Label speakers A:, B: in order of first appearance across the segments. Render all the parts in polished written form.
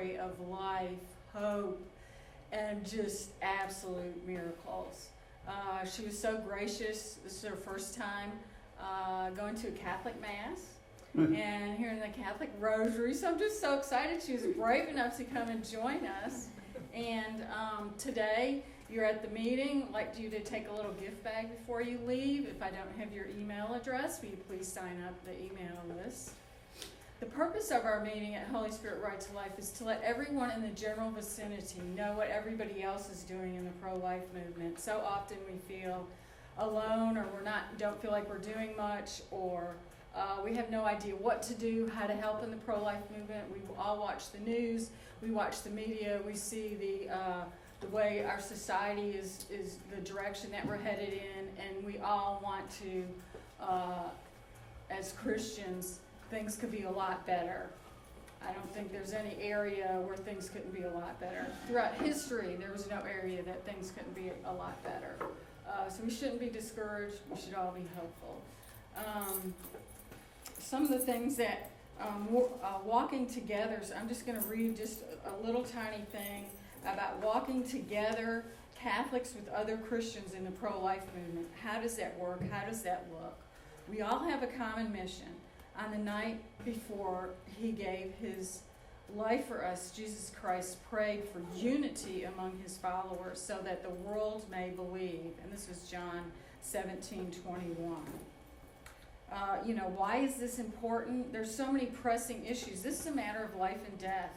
A: story of life, hope, and just absolute miracles. She was so gracious. This is her first time going to a Catholic Mass and hearing the Catholic Rosary. So I'm just so excited. She was brave enough to come and join us. And today you're at the meeting. I'd like you to take a little gift bag before you leave. If I don't have your email address, will you please sign up the email list? The purpose of our meeting at Holy Spirit Right to Life is to let everyone in the general vicinity know what everybody else is doing in the pro-life movement. So often we feel alone, or don't feel like we're doing much, or we have no idea what to do, how to help in the pro-life movement. We all watch the news, we watch the media, we see the way our society is the direction that we're headed in, and we all want to, as Christians, things could be a lot better. I don't think there's any area where things couldn't be a lot better. Throughout history, there was no area that things couldn't be a lot better. So we shouldn't be discouraged. We should all be hopeful. Some of the things that walking together, so I'm just going to read just a little tiny thing about walking together, Catholics with other Christians in the pro-life movement. How does that work? How does that look? We all have a common mission. On the night before he gave his life for us, Jesus Christ prayed for unity among his followers so that the world may believe. And this was John 17:21. Why is this important? There's so many pressing issues. This is a matter of life and death,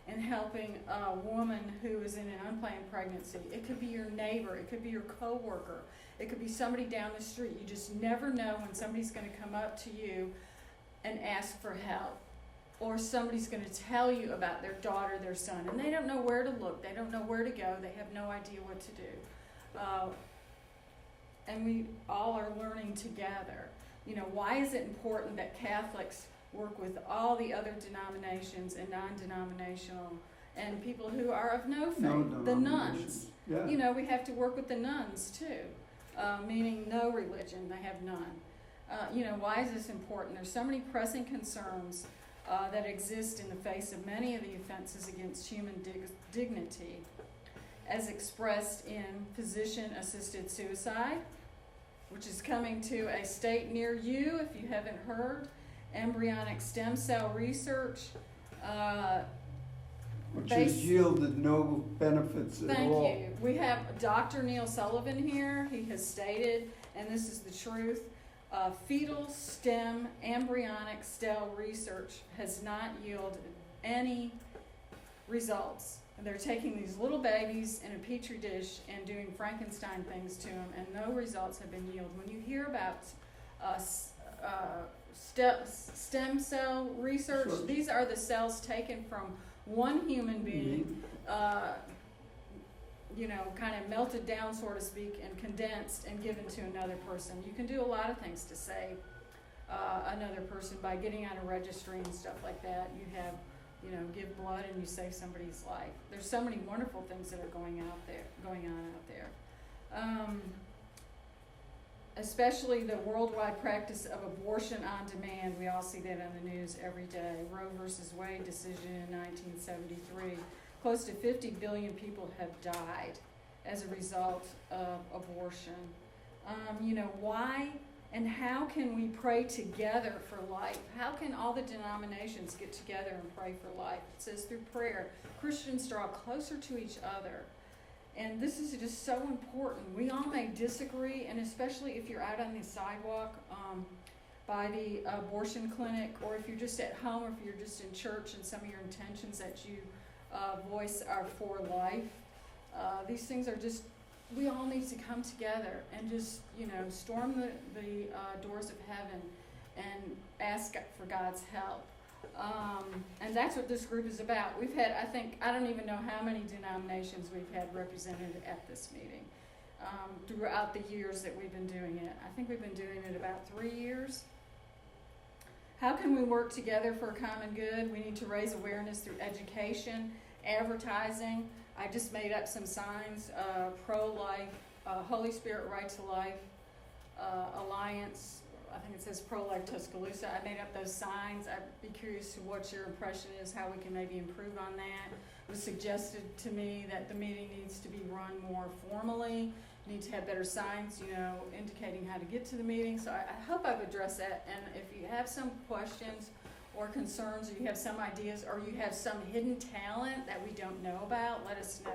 A: and helping a woman who is in an unplanned pregnancy. It could be your neighbor. It could be your coworker. It could be somebody down the street. You just never know when somebody's going to come up to you and ask for help, or somebody's going to tell you about their daughter, their son, and they don't know where to look, they don't know where to go, they have no idea what to do. And we all are learning together. Why is it important that Catholics work with all the other denominations and non-denominational and people who are of no faith, the nuns? Yeah. We have to work with the nuns too, meaning no religion, they have none. Why is this important? There's so many pressing concerns that exist in the face of many of the offenses against human dignity, as expressed in physician-assisted suicide, which is coming to a state near you, if you haven't heard, embryonic stem cell research,
B: which has yielded no benefits at all.
A: Thank you. We have Dr. Neil Sullivan here. He has stated, and this is the truth, fetal stem embryonic cell research has not yielded any results. They're taking these little babies in a petri dish and doing Frankenstein things to them, and no results have been yielded. When you hear about stem cell research, these are the cells taken from one human being, kind of melted down, so to speak, and condensed and given to another person. You can do a lot of things to save another person by getting on a registry and stuff like that. You have, give blood and you save somebody's life. There's so many wonderful things that are going on out there. Especially the worldwide practice of abortion on demand. We all see that on the news every day. Roe versus Wade decision in 1973. Close to 50 billion people have died as a result of abortion. Why and how can we pray together for life? How can all the denominations get together and pray for life? It says through prayer, Christians draw closer to each other. And this is just so important. We all may disagree, and especially if you're out on the sidewalk by the abortion clinic, or if you're just at home, or if you're just in church and some of your intentions that you voice are for life. These things are just, we all need to come together and just, storm the doors of heaven and ask for God's help. And that's what this group is about. We've had, I don't even know how many denominations we've had represented at this meeting throughout the years that we've been doing it. I think we've been doing it about 3 years. How can we work together for a common good? We need to raise awareness through education, advertising. I just made up some signs, Pro-Life, Holy Spirit Right to Life, Alliance, I think it says Prolife Tuscaloosa. I made up those signs. I'd be curious to what your impression is, how we can maybe improve on that. It was suggested to me that the meeting needs to be run more formally, need to have better signs, indicating how to get to the meeting. So I hope I've addressed that. And if you have some questions or concerns, or you have some ideas, or you have some hidden talent that we don't know about, let us know.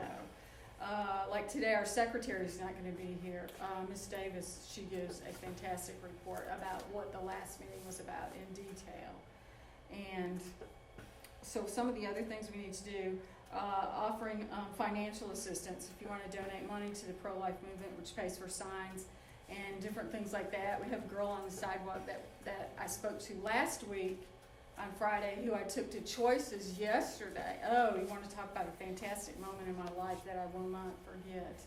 A: Like today, our secretary is not going to be here. Ms. Davis, she gives a fantastic report about what the last meeting was about in detail. And so some of the other things we need to do, offering financial assistance if you want to donate money to the pro-life movement, which pays for signs and different things like that. We have a girl on the sidewalk that I spoke to last week on Friday, who I took to Choices yesterday. Oh, you want to talk about a fantastic moment in my life that I will not forget.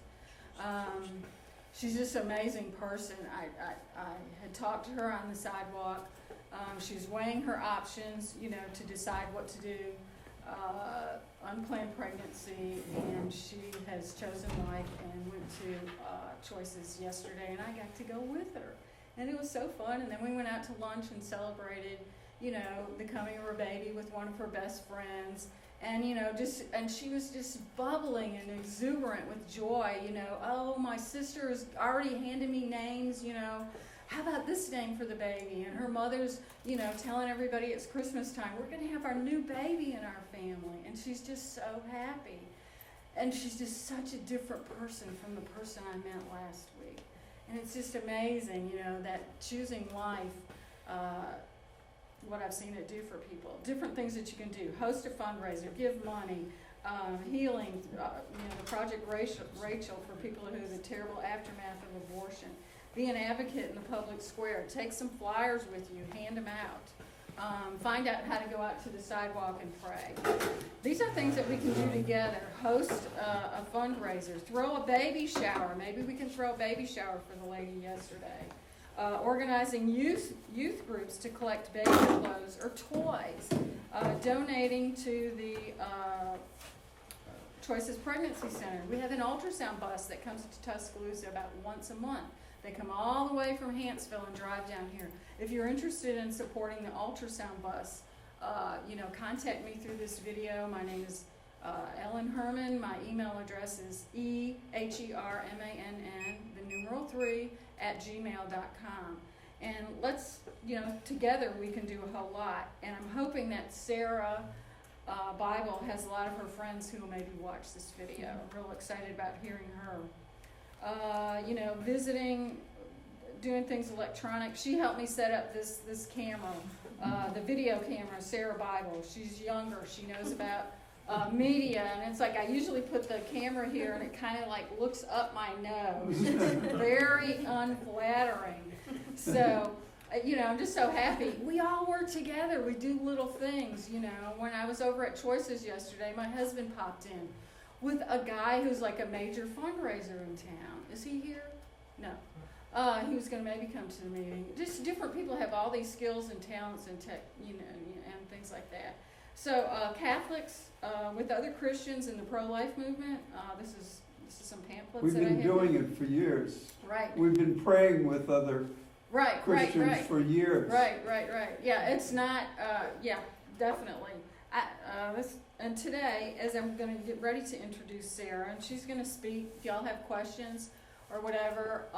A: She's just an amazing person. I had talked to her on the sidewalk. She was weighing her options, to decide what to do. Unplanned pregnancy, and she has chosen life and went to Choices yesterday, and I got to go with her. And it was so fun, and then we went out to lunch and celebrated the coming of her baby with one of her best friends, and and she was just bubbling and exuberant with joy. Oh, my sister has already handed me names. How about this name for the baby? And her mother's telling everybody it's Christmas time, we're going to have our new baby in our family, and she's just so happy. And she's just such a different person from the person I met last week. And it's just amazing, that choosing life, what I've seen it do for people. Different things that you can do. Host a fundraiser, give money, healing, the Project Rachel for people who have the terrible aftermath of abortion. Be an advocate in the public square. Take some flyers with you, hand them out. Find out how to go out to the sidewalk and pray. These are things that we can do together. Host a fundraiser. Throw a baby shower. Maybe we can throw a baby shower for the lady yesterday. Organizing youth groups to collect baby clothes or toys, donating to the Choices Pregnancy Center. We have an ultrasound bus that comes to Tuscaloosa about once a month. They come all the way from Hanceville and drive down here. If you're interested in supporting the ultrasound bus, contact me through this video. My name is Ellen Herman. My email address is ehermann3@gmail.com. And let's, together we can do a whole lot. And I'm hoping that Sara Bible has a lot of her friends who will maybe watch this video. I'm real excited about hearing her. Visiting, doing things electronic. She helped me set up this camera, the video camera, Sara Bible. She's younger. She knows about media, and it's like I usually put the camera here and it kind of like looks up my nose. Very unflattering. So, I'm just so happy. We all work together. We do little things, When I was over at Choices yesterday, my husband popped in with a guy who's like a major fundraiser in town. Is he here? No. He was going to maybe come to the meeting. Just different people have all these skills and talents and tech, and things like that. So Catholics with other Christians in the pro-life movement. This is some pamphlets.
B: We've been doing it for years.
A: Right.
B: We've been praying with other Christians for years.
A: Right. Yeah, it's not. Yeah, definitely. And today, as I'm going to get ready to introduce Sara, and she's going to speak. If y'all have questions or whatever,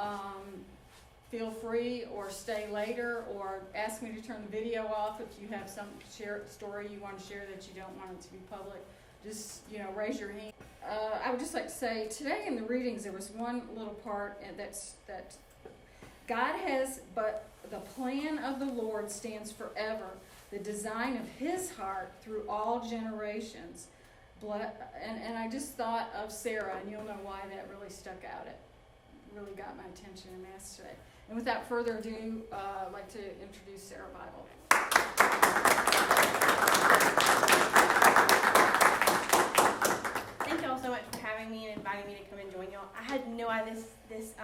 A: feel free, or stay later, or ask me to turn the video off if you have some story you want to share that you don't want it to be public. Just raise your hand. I would just like to say today in the readings there was one little part that God has, but the plan of the Lord stands forever. The design of His heart through all generations. And I just thought of Sara, and you'll know why that really stuck out. It really got my attention in Mass today. And without further ado, I'd like to introduce Sara Bible.
C: Thank y'all so much for having me and inviting me to come and join y'all. I had no idea this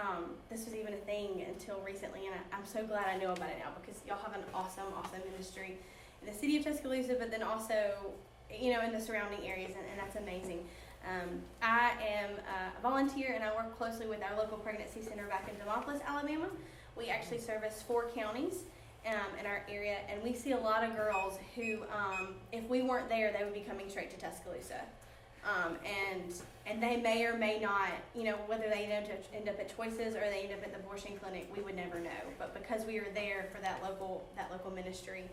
C: was even a thing until recently, and I'm so glad I know about it now, because y'all have an awesome ministry in the city of Tuscaloosa, but then also, in the surrounding areas, and that's amazing. I am a volunteer, and I work closely with our local pregnancy center back in Demopolis, Alabama. We actually service 4 counties in our area, and we see a lot of girls who, if we weren't there, they would be coming straight to Tuscaloosa. And they may or may not, whether they end up at Choices or they end up at the abortion clinic, we would never know. But because we are there for that local ministry,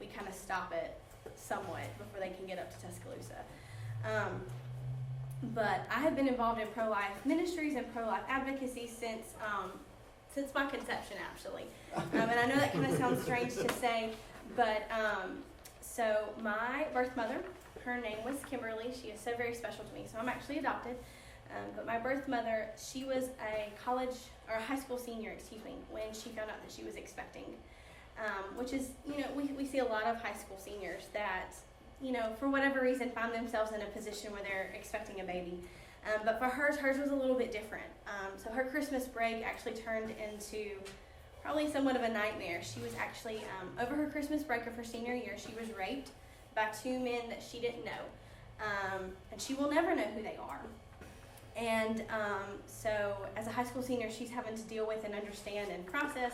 C: we kind of stop it somewhat before they can get up to Tuscaloosa. But I have been involved in pro-life ministries and pro-life advocacy since my conception, actually. And I know that kind of sounds strange to say, but so my birth mother, her name was Kimberly. She is so very special to me. So I'm actually adopted. But my birth mother, she was a high school senior, when she found out that she was expecting. Which is, we see a lot of high school seniors that, for whatever reason find themselves in a position where they're expecting a baby. But for hers was a little bit different. So her Christmas break actually turned into probably somewhat of a nightmare. She was actually, over her Christmas break of her senior year, she was raped by 2 men that she didn't know. And she will never know who they are. And so as a high school senior, she's having to deal with and understand and process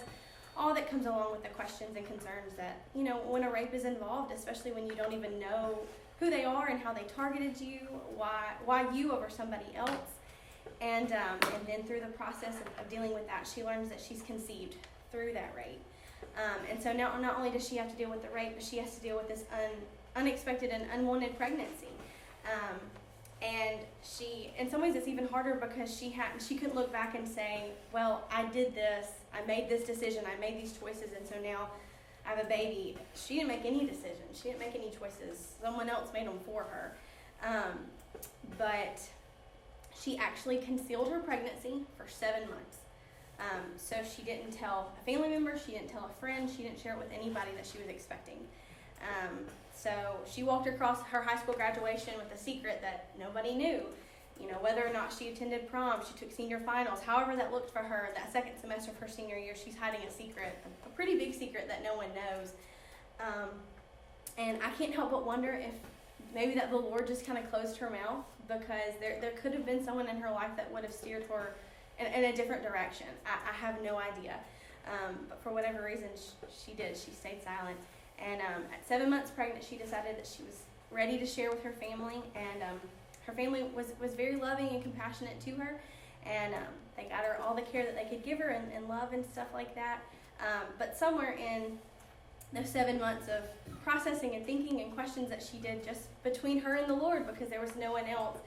C: all that comes along with the questions and concerns that, when a rape is involved, especially when you don't even know who they are and how they targeted you, why you over somebody else. And then through the process of dealing with that, she learns that she's conceived through that rape. And so now not only does she have to deal with the rape, but she has to deal with this unexpected and unwanted pregnancy. And she, in some ways, it's even harder because she couldn't look back and say, well, I did this, I made this decision, I made these choices, and so now I have a baby. She didn't make any decisions. She didn't make any choices. Someone else made them for her. But she actually concealed her pregnancy for 7 months. So she didn't tell a family member, she didn't tell a friend, she didn't share it with anybody that she was expecting. So she walked across her high school graduation with a secret that nobody knew. Whether or not she attended prom, she took senior finals, however that looked for her, that second semester of her senior year, she's hiding a secret, a pretty big secret that no one knows. And I can't help but wonder if maybe that the Lord just kind of closed her mouth, because there could have been someone in her life that would have steered her in a different direction. I have no idea. But for whatever reason, she did. She stayed silent. And at 7 months pregnant, she decided that she was ready to share with her family. And her family was very loving and compassionate to her. And they got her all the care that they could give her and love and stuff like that. But somewhere in those 7 months of processing and thinking and questions that she did just between her and the Lord, because there was no one else,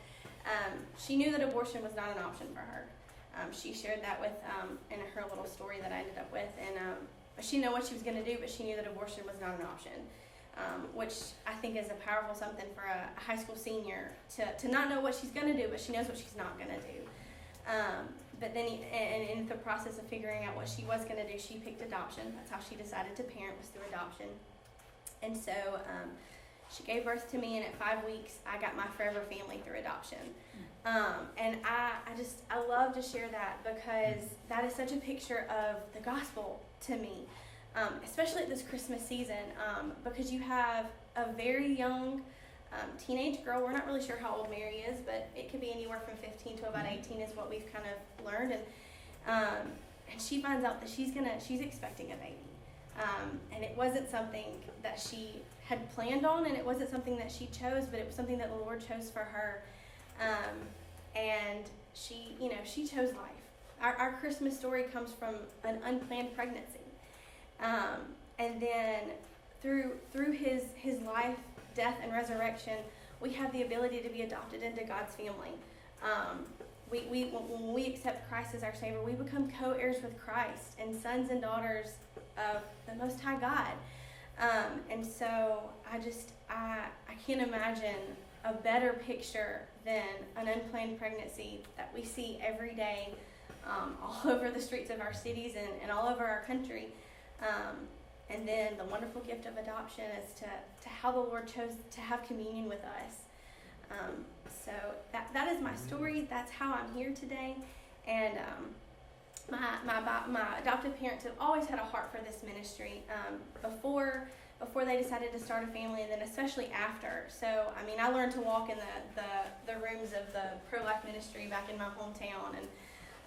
C: she knew that abortion was not an option for her. She shared that with in her little story that I ended up with, and she didn't know what she was going to do, but she knew that abortion was not an option, which I think is a powerful something for a high school senior to not know what she's going to do, but she knows what she's not going to do. But then in the process of figuring out what she was going to do, she picked adoption. That's how she decided to parent, was through adoption. And so she gave birth to me, and at 5 weeks, I got my forever family through adoption. And I love to share that, because that is such a picture of the gospel to me, especially at this Christmas season, because you have a very young teenage girl. We're not really sure how old Mary is, but it could be anywhere from 15 to about 18 is what we've kind of learned. And she finds out that she's expecting a baby. And it wasn't something that she had planned on, and it wasn't something that she chose, but it was something that the Lord chose for her. And she chose life. Our Christmas story comes from an unplanned pregnancy. And then through his life, death, and resurrection, we have the ability to be adopted into God's family. When we accept Christ as our Savior, we become co-heirs with Christ and sons and daughters of the Most High God. And so I can't imagine a better picture than an unplanned pregnancy that we see every day all over the streets of our cities and all over our country. And then the wonderful gift of adoption as to how the Lord chose to have communion with us. So that is my story. That's how I'm here today. And my adoptive parents have always had a heart for this ministry before they decided to start a family, and then especially after. So, I learned to walk in the rooms of the Prolife ministry back in my hometown, and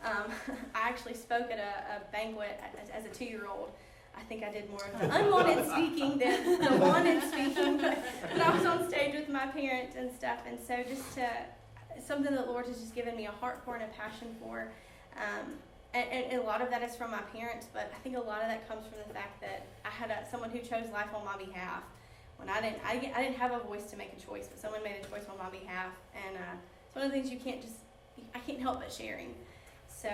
C: I actually spoke at a banquet as a 2-year-old. I think I did more of the unwanted speaking than the wanted speaking, but I was on stage with my parents and stuff, and so something that the Lord has just given me a heart for and a passion for. And a lot of that is from my parents, but I think a lot of that comes from the fact that I had someone who chose life on my behalf. When I didn't have a voice to make a choice, but someone made a choice on my behalf, and it's one of the things I can't help but sharing. So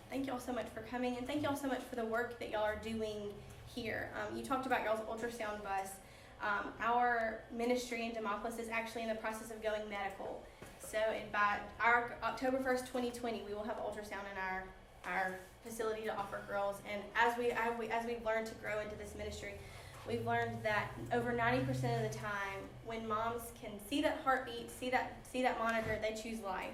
C: thank y'all so much for coming, and thank y'all so much for the work that y'all are doing here. You talked about y'all's ultrasound bus. Our ministry in Demopolis is actually in the process of going medical. So by our October 1st, 2020, we will have ultrasound in our facility to offer girls. And as we've learned to grow into this ministry, we've learned that over 90% of the time, when moms can see that heartbeat, see that monitor, they choose life.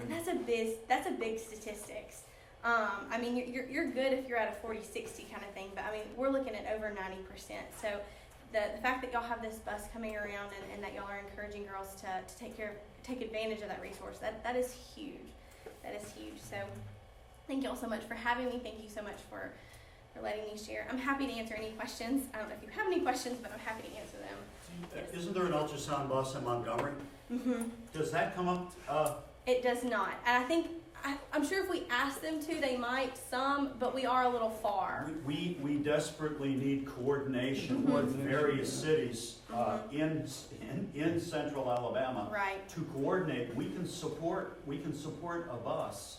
C: And that's a big statistics. I mean, you're good if you're at a 40-60 kind of thing, but I mean, we're looking at over 90%. So the fact that y'all have this bus coming around and that y'all are encouraging girls to take advantage of that resource, that is huge. That is huge. So thank y'all so much for having me. Thank you so much for letting me share. I'm happy to answer any questions. I don't know if you have any questions, but I'm happy to answer them.
D: Yes. Isn't there an ultrasound bus in Montgomery? Mm-hmm. Does that come up?
C: It does not. And I think, I'm sure if we ask them to, they might, but we are a little far.
D: We desperately need coordination with various cities in central Alabama.
C: Right.
D: To coordinate. We can support a bus,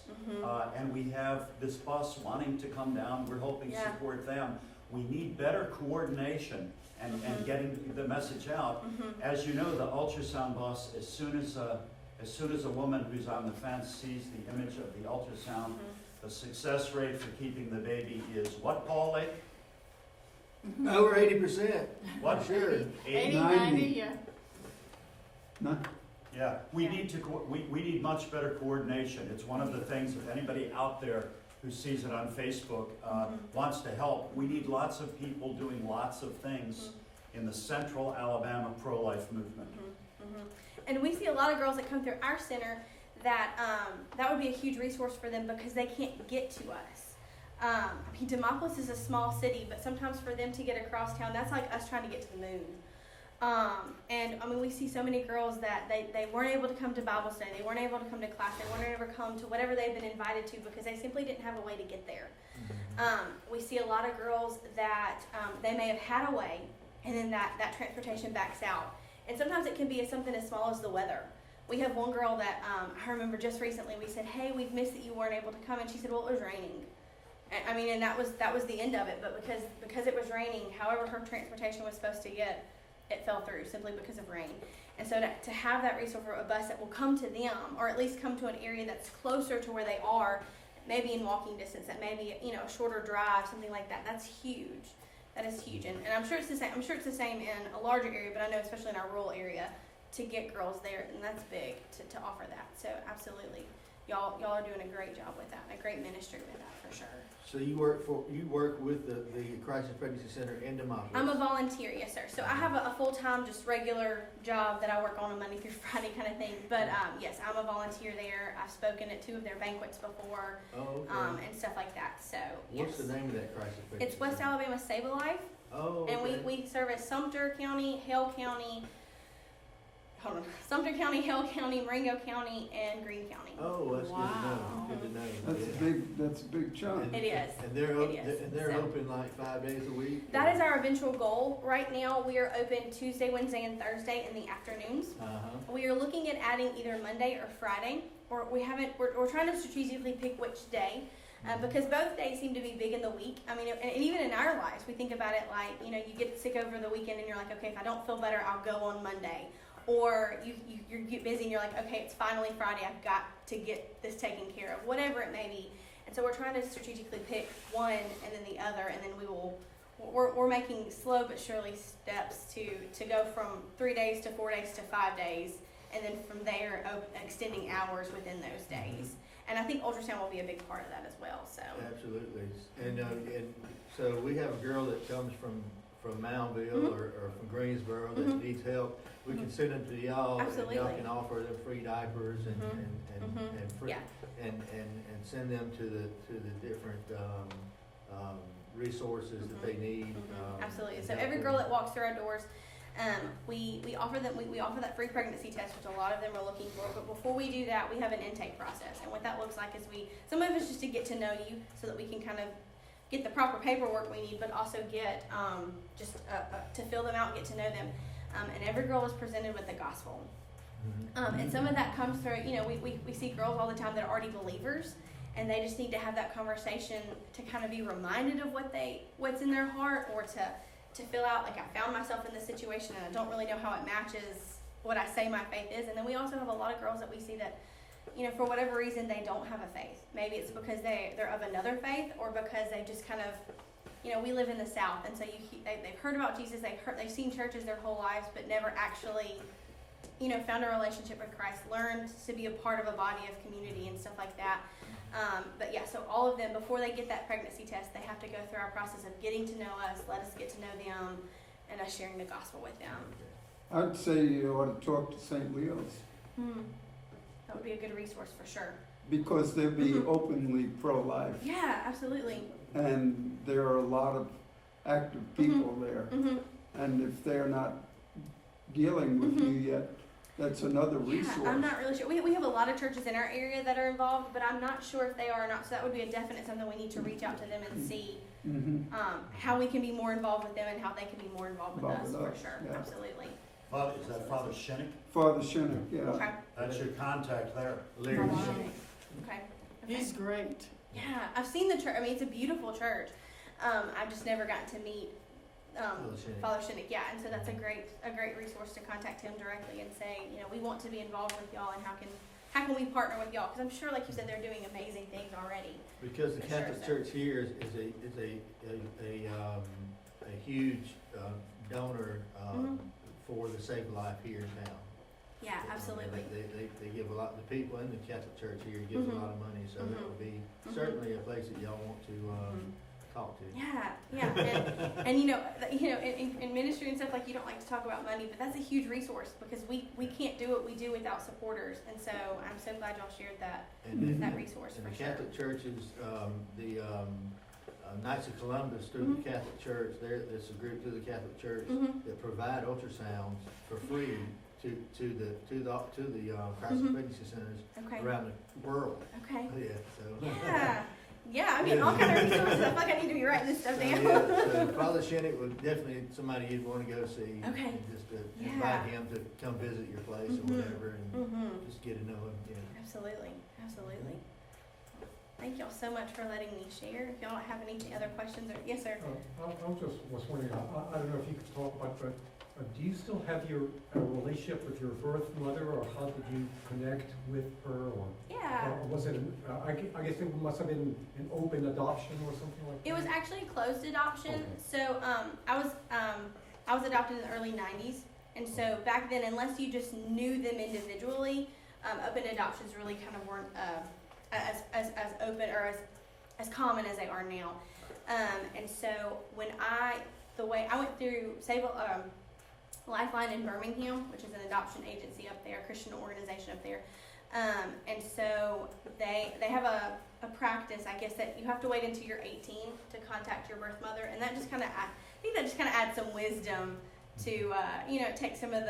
D: and we have this bus wanting to come down. We're hoping to support them. We need better coordination and getting the message out. As you know, the ultrasound bus, as soon as a woman who's on the fence sees the image of the ultrasound, the success rate for keeping the baby is what, Paul Lake?
E: Over 80%.
D: What?
E: Sure.
A: 80, 90, yeah.
B: No?
D: Yeah, we need much better coordination. It's one of the things, if anybody out there who sees it on Facebook wants to help, we need lots of people doing lots of things in the central Alabama pro-life movement.
C: And we see a lot of girls that come through our center that would be a huge resource for them because they can't get to us. I mean, Demopolis is a small city, but sometimes for them to get across town, that's like us trying to get to the moon. And I mean, we see so many girls that they weren't able to come to Bible study, they weren't able to come to class, they weren't able to come to whatever they've been invited to because they simply didn't have a way to get there. We see a lot of girls that they may have had a way, and then that transportation backs out. And sometimes it can be something as small as the weather. We have one girl that I remember just recently, we said, hey, we've missed that you weren't able to come, and she said, well, it was raining. I mean, and that was the end of it, but because it was raining, however her transportation was supposed to get, it fell through simply because of rain. And so to have that resource for a bus that will come to them, or at least come to an area that's closer to where they are, maybe in walking distance, that maybe, a shorter drive, something like that, that's huge. That is huge, and I'm sure it's the same. I'm sure it's the same in a larger area, but I know especially in our rural area, to get girls there, and that's big to offer that. So absolutely, y'all are doing a great job with that, a great ministry with that for sure.
E: So you work with the Crisis Pregnancy Center in Demopolis?
C: I'm a volunteer, yes sir. So I have a full-time, just regular job that I work on a Monday through Friday kind of thing. But yes, I'm a volunteer there. I've spoken at 2 of their banquets before, and stuff like that. So
E: what's the name of that Crisis Pregnancy
C: It's West
E: Center?
C: Alabama Save a Life.
E: Oh, okay.
C: And we service Sumter County, Hale County, Sumter County, Hale County, Marengo County, and Greene County.
E: Oh, that's
A: Wow.
E: good to know.
B: That's a big chunk.
C: It is.
E: And they're
C: So,
E: open like 5 days a week?
C: that is our eventual goal. Right now, we are open Tuesday, Wednesday, and Thursday in the afternoons. We are looking at adding either Monday or Friday, or we're trying to strategically pick which day. Because both days seem to be big in the week. I mean, and even in our lives, we think about it like, you get sick over the weekend and you're like, okay, if I don't feel better, I'll go on Monday. Or you get busy and you're like, okay, it's finally Friday, I've got to get this taken care of, whatever it may be. And so we're trying to strategically pick one and then the other, and then we're making slow but surely steps to go from 3 days to 4 days to 5 days, and then from there extending hours within those days. And I think ultrasound will be a big part of that as well. So
E: Absolutely. And so we have a girl that comes from from Moundville or from Greensboro that needs help, we can send them to y'all.
C: Absolutely.
E: And y'all can offer them free diapers and free,
C: Yeah.
E: and send them to the different, resources that they need.
C: Absolutely. So every girl that walks through our doors, we offer them, we offer that free pregnancy test, which a lot of them are looking for. But before we do that, we have an intake process. And what that looks like is some of it's just to get to know you so that we can kind of get the proper paperwork we need, but also get, to fill them out and get to know them. And every girl is presented with the gospel. And some of that comes through, we see girls all the time that are already believers, and they just need to have that conversation to kind of be reminded of what's in their heart, or to fill out, like, I found myself in this situation and I don't really know how it matches what I say my faith is. And then we also have a lot of girls that we see that, for whatever reason, they don't have a faith. Maybe it's because they're of another faith, or because they just kind of, we live in the South, and so they've heard about Jesus, they've seen churches their whole lives, but never actually, found a relationship with Christ, learned to be a part of a body of community and stuff like that. But yeah, so all of them, before they get that pregnancy test, they have to go through our process of getting to know us, let us get to know them, and us sharing the gospel with them.
B: I'd say you ought to talk to St. Leo's,
C: That would be a good resource for sure.
B: because they'll be openly pro-life.
C: Yeah, absolutely.
B: And there are a lot of active people there. And if they're not dealing with you yet, that's another resource.
C: Yeah, I'm not really sure. We have a lot of churches in our area that are involved, but I'm not sure if they are or not. So that would be a definite something we need to reach out to them and see how we can be more involved with them and how they can be more involved with us, for sure.
B: Yeah.
C: Absolutely.
D: Father, is that Father Shinnick?
B: Father Shinnick, yeah.
C: Okay.
D: That's your contact there.
E: Larry
C: Right.
E: Shinnick.
C: Okay.
A: He's great.
C: Yeah, I've seen the church. I mean, it's a beautiful church. I've just never gotten to meet Father Shinnick. Yeah, and so that's a great resource to contact him directly and say, we want to be involved with y'all, and how can we partner with y'all? Because I'm sure, like you said, they're doing amazing things already.
E: Because the
C: For sure,
E: Catholic
C: so.
E: Church here is a huge donor for the Save Life here in town.
C: Yeah, absolutely.
E: They give a lot. The people in the Catholic Church here gives a lot of money, so that would be certainly a place that y'all want to talk to.
C: Yeah, and in ministry and stuff, like, you don't like to talk about money, but that's a huge resource, because we can't do what we do without supporters, and so I'm so glad y'all shared that resource
E: And
C: for
E: the
C: sure.
E: Catholic churches, the Knights of Columbus through the Catholic Church, there's a group through the Catholic Church that provide ultrasounds for free to the crisis pregnancy centers
C: Okay.
E: around the world.
C: Okay.
E: Yeah, so.
C: Yeah. I mean, all kind of resources. I feel like I need to be writing this stuff down.
E: So Father Shinnick would definitely somebody you'd want to go see.
C: Okay.
E: And just to
C: Yeah.
E: invite him to come visit your place or whatever, and just get to know him. Yeah.
C: Absolutely. Thank y'all so much for letting me share. If y'all don't have any other questions, or yes, sir.
F: I just was wondering, I don't know if you could talk about, but do you still have your relationship with your birth mother, or how did you connect with her, or
C: Yeah.
F: was it? I guess it must have been an open adoption or something like that.
C: It was actually closed adoption.
F: Okay.
C: So I was adopted in the early '90s, and so back then, unless you just knew them individually, open adoptions really kind of weren't as open or as common as they are now. And so when I went through Lifeline in Birmingham, which is an adoption agency up there, a Christian organization up there. And so they have a practice, I guess, that you have to wait until you're 18 to contact your birth mother, and that just kind of adds some wisdom to take some of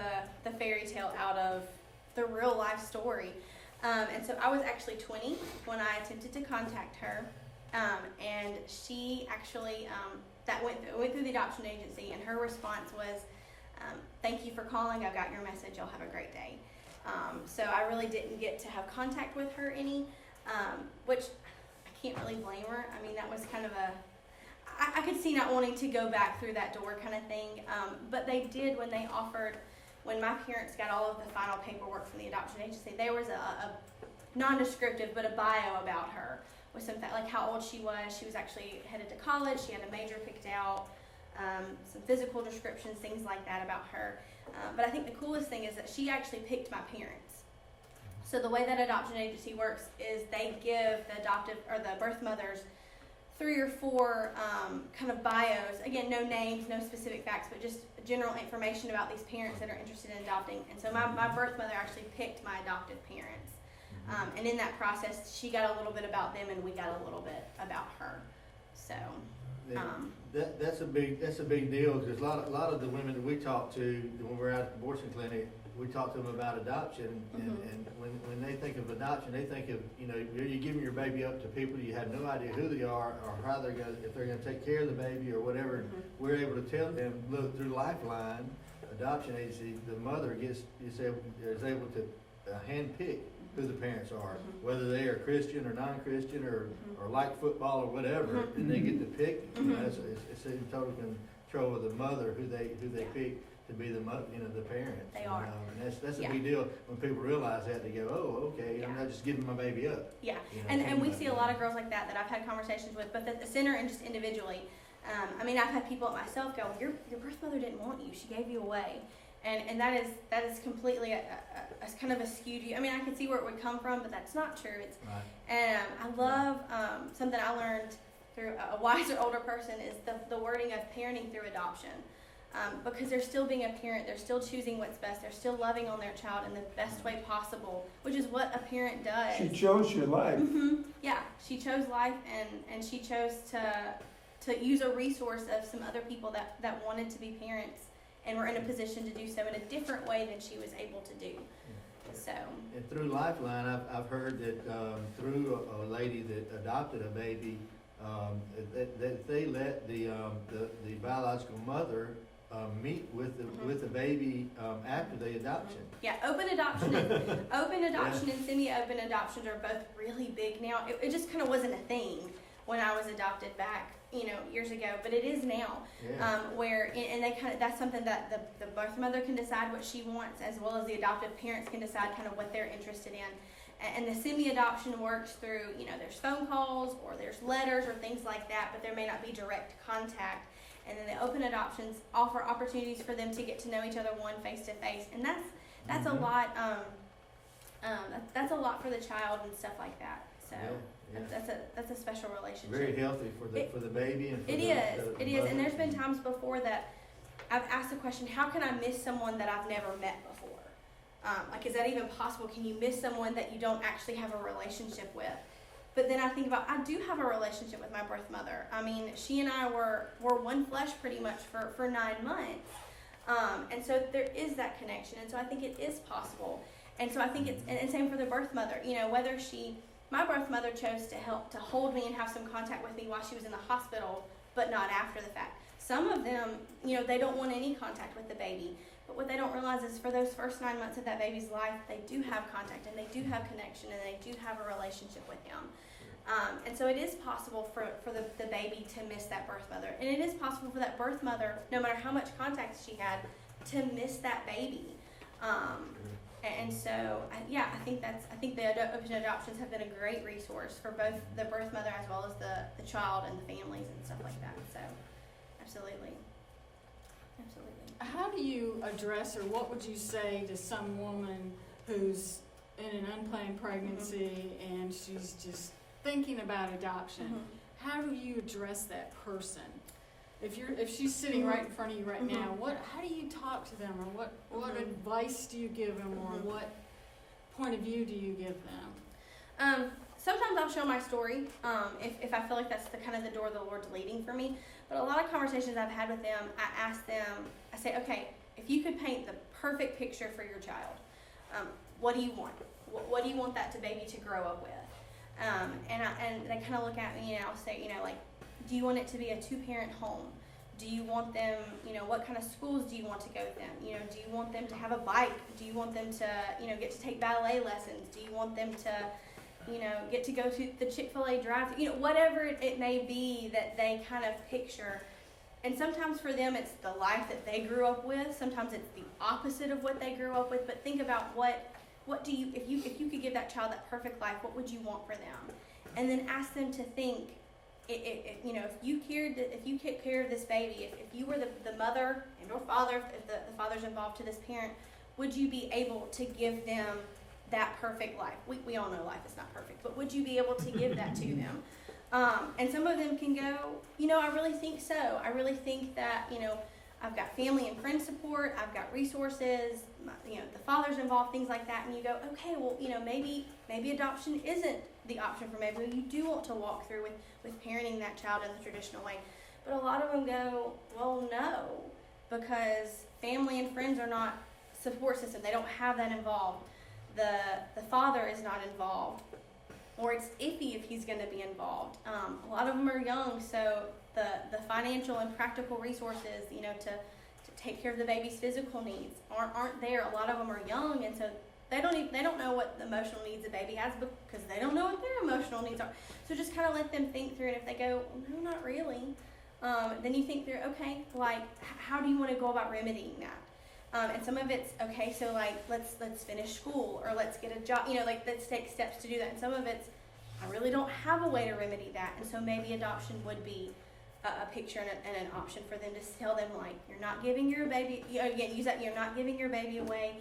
C: the fairy tale out of the real life story. And so I was actually 20 when I attempted to contact her, and she actually went through the adoption agency, and her response was, "Thank you for calling. I got your message. Y'all have a great day." So I really didn't get to have contact with her any, which I can't really blame her. I mean, that was kind of I could see not wanting to go back through that door kind of thing. But they did when my parents got all of the final paperwork from the adoption agency, there was a non-descriptive but a bio about her with some like how old she was. She was actually headed to college. She had a major picked out. Some physical descriptions, things like that about her. But I think the coolest thing is that she actually picked my parents. So the way that adoption agency works is they give the birth mothers 3 or 4 kind of bios. Again, no names, no specific facts, but just general information about these parents that are interested in adopting. And so my birth mother actually picked my adoptive parents. And in that process, she got a little bit about them, and we got a little bit about her. So,
E: That's a big deal, because a lot of the women that we talk to when we're at the abortion clinic, we talk to them about adoption, and when they think of adoption, they think of, you're giving your baby up to people you have no idea who they are or how they're going, if they're going to take care of the baby or whatever. We're able to tell them, look, through Lifeline adoption agency, the mother is able to handpick who the parents are, whether they are Christian or non-Christian or like football or whatever, and they get to pick. It's in total control of the mother who they pick to be the parent.
C: They are.
E: And that's a big deal when people realize that. They go, oh, okay, I'm not just giving my baby up.
C: Yeah, and we see a lot of girls like that I've had conversations with, but at the center and just individually. I've had people at myself go, your birth mother didn't want you, she gave you away. And that is completely a kind of a skewed view. I can see where it would come from, but that's not true. It's
E: right.
C: And I love something I learned through a wiser older person is the wording of parenting through adoption. Because they're still being a parent, they're still choosing what's best, they're still loving on their child in the best way possible, which is what a parent does.
B: She chose your life.
C: Yeah, she chose life, and she chose to use a resource of some other people that wanted to be parents and were in a position to do so in a different way than she was able to do. So.
E: And through Lifeline, I've heard that through a lady that adopted a baby, that they let the biological mother meet with the baby after the adoption.
C: Yeah, open adoption and semi-open adoptions are both really big now. It just kind of wasn't a thing when I was adopted back, years ago, but it is now.
E: Yeah.
C: Where and they that's something that the birth mother can decide what she wants, as well as the adoptive parents can decide kind of what they're interested in. And the semi-adoption works through, there's phone calls or there's letters or things like that, but there may not be direct contact. And then the open adoptions offer opportunities for them to get to know each other face to face, and that's a lot. That's a lot for the child and stuff like that. So that's a special relationship.
E: Very healthy for the baby and for
C: it
E: the
C: is. And there's been times before that I've asked the question, how can I miss someone that I've never met before? Is that even possible? Can you miss someone that you don't actually have a relationship with? But then I think about, I do have a relationship with my birth mother. She and I were one flesh pretty much for 9 months. And so there is that connection. And so I think it is possible. And so I think and same for the birth mother. Whether my birth mother chose to hold me and have some contact with me while she was in the hospital, but not after the fact. Some of them, they don't want any contact with the baby. But what they don't realize is for those first 9 months of that baby's life, they do have contact and they do have connection and they do have a relationship with him. And so it is possible for the baby to miss that birth mother. And it is possible for that birth mother, no matter how much contact she had, to miss that baby. And so, I think the open adoptions have been a great resource for both the birth mother as well as the child and the families and stuff like that. So, absolutely.
A: How do you address, or what would you say to some woman who's in an unplanned pregnancy and she's just thinking about adoption? How do you address that person? If she's sitting right in front of you right now, how do you talk to them, or what advice do you give them, or what point of view do you give them?
C: Sometimes I'll show my story if I feel like that's the kind of the door the Lord's leading for me. But a lot of conversations I've had with them, I ask them, I say, okay, if you could paint the perfect picture for your child, what do you want? What do you want that baby to grow up with? And they kind of look at me and I'll say, do you want it to be a 2-parent home? Do you want them, what kind of schools do you want to go with them? Do you want them to have a bike? Do you want them to, get to take ballet lessons? Do you want them to, get to go to the Chick-fil-A drive-thru? Whatever it may be that they kind of picture. And sometimes for them it's the life that they grew up with. Sometimes it's the opposite of what they grew up with. But think about what do you, if you could give that child that perfect life, what would you want for them? And then ask them to think, if you took care of this baby, if you were the mother and or father, if the father's involved to this parent, would you be able to give them that perfect life? We all know life is not perfect, but would you be able to give that to them? And some of them can go, I really think so. I really think that, I've got family and friend support, I've got resources, the father's involved, things like that. And you go, okay, well, maybe adoption isn't the option for maybe you do want to walk through with parenting that child in the traditional way. But a lot of them go, well, no, because family and friends are not support system. They don't have that involved. The father is not involved, or it's iffy if he's going to be involved. A lot of them are young, so the financial and practical resources, to take care of the baby's physical needs aren't there. A lot of them are young, and so they don't know what the emotional needs the baby has because they don't know what their emotional needs are. So just kind of let them think through it. If they go, no, not really, then you think through, okay, like how do you want to go about remedying that? And some of it's okay, so like let's finish school, or let's get a job, let's take steps to do that. And some of it's, I really don't have a way to remedy that, and so maybe adoption would be a picture and an option for them to tell them, like, you're not giving your baby, again, use that, you're not giving your baby away,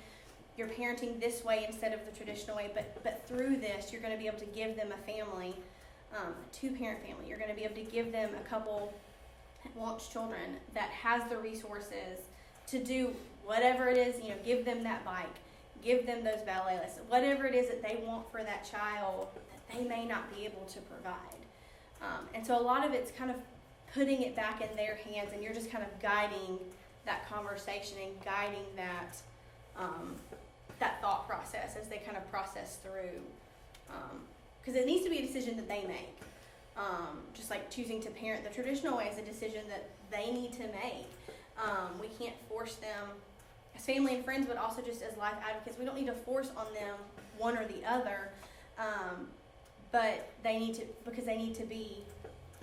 C: you're parenting this way instead of the traditional way, but through this, you're going to be able to give them a family, a two-parent family. You're going to be able to give them a couple that wants children, that has the resources to do whatever it is, give them that bike, give them those ballet lessons, whatever it is that they want for that child that they may not be able to provide. And so a lot of it's kind of putting it back in their hands, and you're just kind of guiding that conversation and guiding that that thought process as they kind of process through. Because it needs to be a decision that they make. Just like choosing to parent the traditional way is a decision that they need to make. We can't force them as family and friends, but also just as life advocates. We don't need to force on them one or the other, but they need to, because they need to be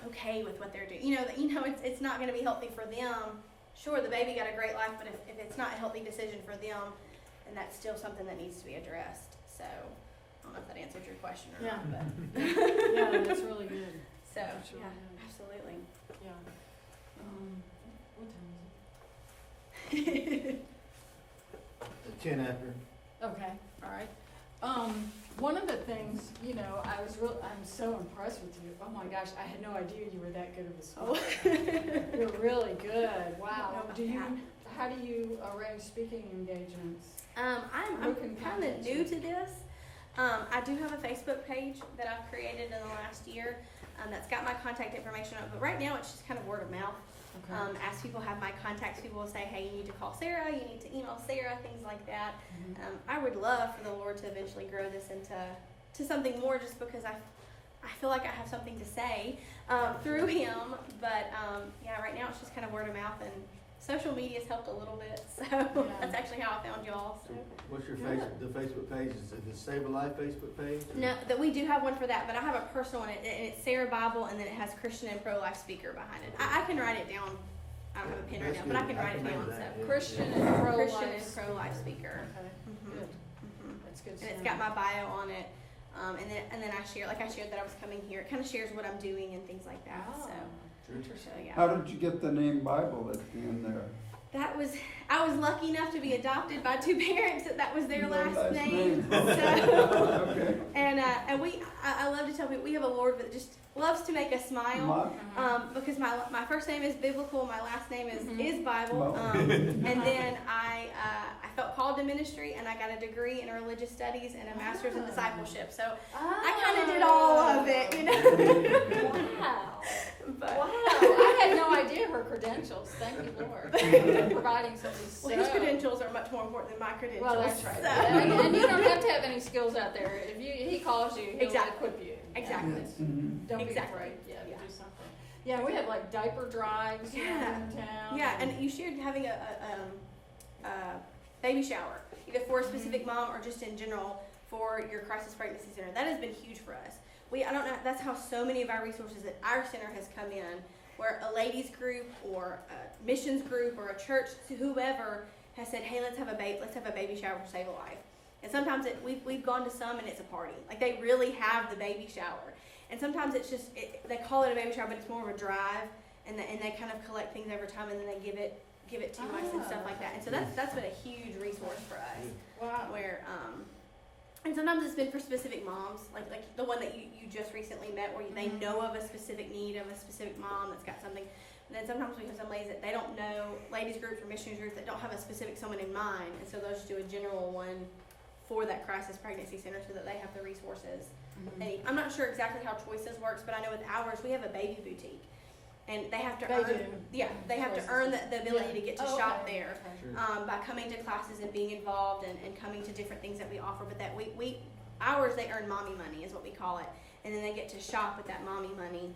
C: okay with what they're doing. It's not going to be healthy for them. Sure, the baby got a great life, but if it's not a healthy decision for them, then that's still something that needs to be addressed. So I don't know if that answered your question or not, but
A: Yeah, that's really good.
C: so
A: That's really
C: yeah,
A: good.
C: absolutely.
A: Yeah. What time is it?
E: 10 after.
A: Okay, all right. One of the things, I'm so impressed with you. Oh my gosh, I had no idea you were that good of a speaker. You're really good. Wow. How do you arrange speaking engagements?
C: I'm
A: Who can
C: kind of
A: contact
C: new
A: you?
C: to this. I do have a Facebook page that I've created in the last year that's got my contact information on it, but right now it's just kind of word of mouth.
A: Okay.
C: As people have my contacts, people will say, hey, you need to call Sarah, you need to email Sarah, things like that.
A: Mhm.
C: I would love for the Lord to eventually grow this into something more, just because I feel like I have something to say through him. But yeah, right now it's just kind of word of mouth, and social media's helped a little bit. So that's actually how I found y'all. So.
E: What's your
A: Good.
E: the Facebook page? Is it the Save a Life Facebook page? or-
C: No, that we do have one for that, but I have a personal one, and it's Sarah Bible, and then it has Christian and Pro-Life Speaker behind it. I can write it down. I don't have a pen right
E: That's
C: now, but I
E: good.
C: can write it
E: remember
C: down.
E: that,
C: So
E: yeah.
A: Christian
E: Yeah.
A: and
C: Christian
A: pro-life.
C: and Pro-Life Speaker.
A: Okay,
C: Mhm.
A: good.
C: Mhm.
A: That's good.
C: And it's got my bio on it, and then I shared that I was coming here. It kind of shares what I'm doing and things like that.
A: Oh,
C: So
A: interesting.
C: yeah.
B: How did you get the name Bible at the end there?
C: I was lucky enough to be adopted by two parents that was their
B: Their
C: last
B: last
C: name.
B: name.
C: So,
B: Okay.
C: and I love to tell people we have a Lord that just loves to make us smile. Because my first name is biblical, my last name is Bible.
B: Wow.
C: And then I felt called to ministry, and I got a degree in religious studies and a master's in discipleship. So I kind of did all of it,
A: Wow.
C: But
A: Wow. I had no idea her credentials. Thank you, Lord, for providing something so.
C: well, his credentials are much more important than my credentials.
A: Well, that's right.
C: So.
A: And you don't have to have any skills out there. If he calls you, he'll
C: Exactly.
A: equip you.
C: Exactly.
A: Yeah, it's-
B: Mhm.
A: Don't
C: Exactly.
A: be afraid. Yeah,
C: Yeah.
A: to do something. Yeah, we had like diaper drives here
C: Yeah.
A: in town.
C: Yeah, and you shared having a baby shower, either for a specific mom or just in general for your crisis pregnancy center. That has been huge for us. I don't know, that's how so many of our resources at our center has come in, where a ladies group or a missions group or a church, whoever has said, hey, let's have a baby shower for Save a Life. And sometimes we've gone to some and it's a party. Like they really have the baby shower. And sometimes it's just, they call it a baby shower, but it's more of a drive, and they kind of collect things over time, and then they give it to us and stuff like that. And so that's been a huge resource for us.
A: Wow.
C: Where And sometimes it's been for specific moms, like the one that you just recently met, where they know of a specific need of a specific mom that's got something. And then sometimes we have some ladies that they don't know, ladies groups or missionaries groups that don't have a specific someone in mind, and so they'll just do a general one for that crisis pregnancy center so that they have the resources. And I'm not sure exactly how Choices works, but I know with ours we have a baby boutique, and they have to they have to earn the ability to get to shop there by coming to classes and being involved and coming to different things that we offer. But that ours they earn mommy money is what we call it, and then they get to shop with that mommy money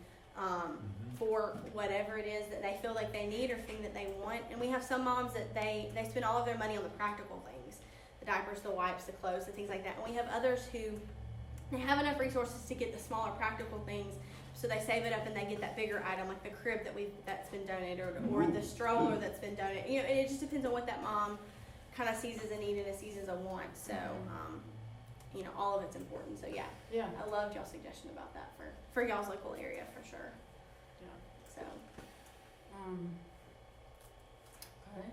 C: for whatever it is that they feel like they need or thing that they want. And we have some moms that they spend all of their money on the practical things, the diapers, the wipes, the clothes, the things like that. And we have others who they have enough resources to get the smaller practical things, so they save it up and they get that bigger item, like the crib that's been donated, or the stroller that's been donated. You know, and it just depends on what that mom kind of sees as a need and sees as a want. So, you know, all of it's important. So yeah, I loved y'all's suggestion about that for y'all's local area for sure. Yeah. So.
A: Okay.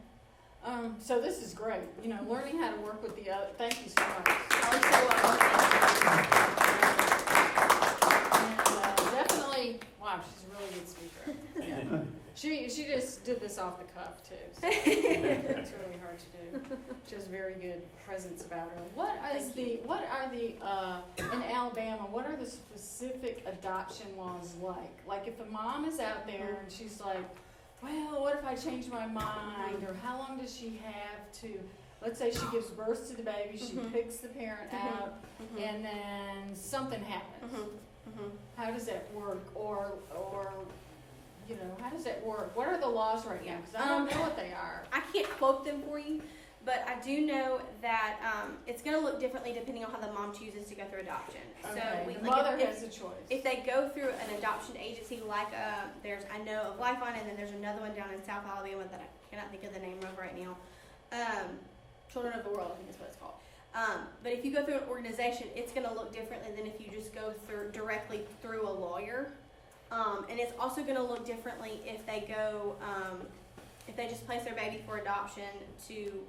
A: So this is great. You know, learning how to work with the other. Thank you so much.
C: You're so welcome.
A: And definitely, wow, she's a really good speaker. Yeah. She just did this off the cuff too. So it's really hard to do. She has a very good presence about her. What are the in Alabama? What are the specific adoption laws like? Like if a mom is out there and she's like, well, what if I change my mind? Or how long does she have to? Let's say she gives birth to the baby, she picks the parent out, and then something happens. How does that work? Or you know, how does that work? What are the laws right now? Because I don't know what they are.
C: I can't quote them for you, but I do know that it's going to look differently depending on how the mom chooses to go through adoption.
A: Okay.
C: So
A: The mother has a choice.
C: If they go through an adoption agency like I know of Lifeline, and then there's another one down in South Alabama that I cannot think of the name of right now. Children of the World, I think is what it's called. But if you go through an organization, it's going to look differently than if you just go directly through a lawyer. And it's also going to look differently if they go, if they just place their baby for adoption to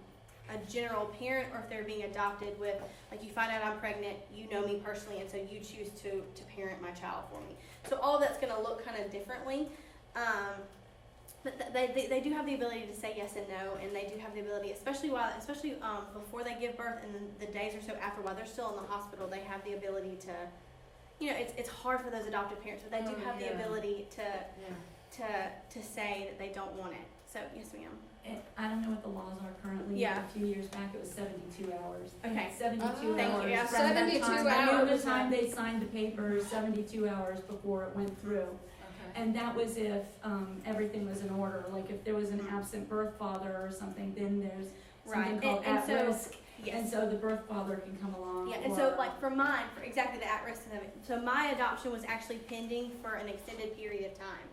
C: a general parent, or if they're being adopted with, like, you find out I'm pregnant, you know me personally, and so you choose to parent my child for me. So all that's going to look kind of differently. But they do have the ability to say yes and no, and they do have the ability, especially before they give birth and the days or so after, while they're still in the hospital, they have the ability to, you know, it's hard for those adopted parents, but they do have the ability to say that they don't want it. So yes, ma'am.
G: I don't know what the laws are currently.
C: Yeah.
G: A few years back, it was 72 hours.
C: Okay.
G: 72
C: Thank
G: hours.
C: you. Yeah.
G: From that
A: 72
G: time,
A: hours.
G: the time they signed the papers, 72 hours before it went through.
A: Okay.
G: And that was if everything was in order. Like if there was an absent birth father or something, then there's something called at-risk.
C: Yes.
G: And so the birth father can come along.
C: Yeah, and so like for mine, for exactly the at-risk of it, so my adoption was actually pending for an extended period of time,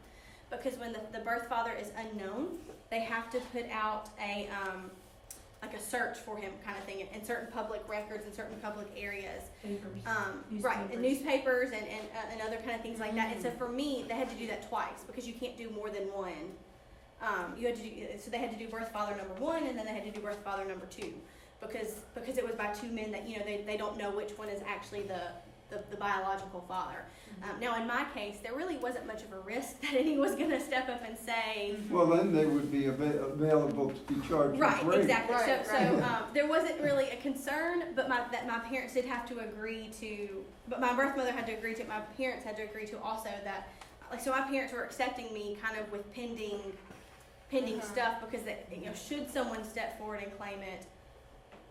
C: because when the birth father is unknown, they have to put out a like a search for him kind of thing in certain public records in certain public areas.
G: Papers.
C: Right, and newspapers and other kind of things like that. And so for me, they had to do that twice, because you can't do more than one. So they had to do birth father number 1, and then they had to do birth father number 2. Because it was by 2 men that, you know, they don't know which one is actually the biological father. Now in my case, there really wasn't much of a risk that anyone was going to step up and say.
B: Well, then they would be available to be charged
C: Right,
B: with rape.
C: exactly.
A: Right,
C: So there wasn't really a concern, but my parents did have to agree to. But my birth mother had to agree to it. My parents had to agree to also that. Like, so my parents were accepting me kind of with pending stuff, because that, you know, should someone step forward and claim it,